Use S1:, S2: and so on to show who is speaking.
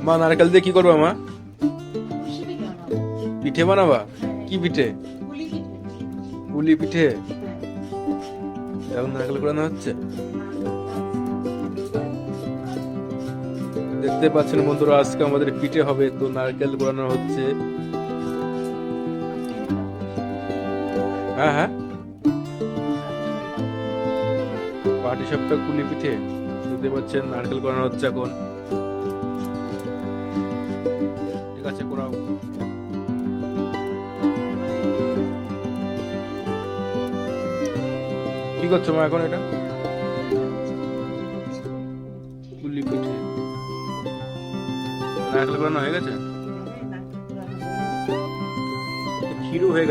S1: মা নারকেল দিয়ে কি করবা মা? পিঠে বানাবা? কি পিঠে? পুলি পিঠে। এখন নারকেল কোরানো হচ্ছে। দেখতে পাচ্ছেন বন্ধুরা, আজকে আমাদের পিঠে হবে, তো নারকেল কোরানো হচ্ছে। হ্যাঁ হ্যাঁ, পাটি সাপটা পুলি পিঠে। দেখতে পাচ্ছেন নারকেল কোরানো হচ্ছে এখন। ঠিক আছে, কোরাও। কি করছো মা এখন এটা? পুলি পিঠে নারকেল কোরানো হয়ে গেছে, ক্ষীরও হয়ে গেছে।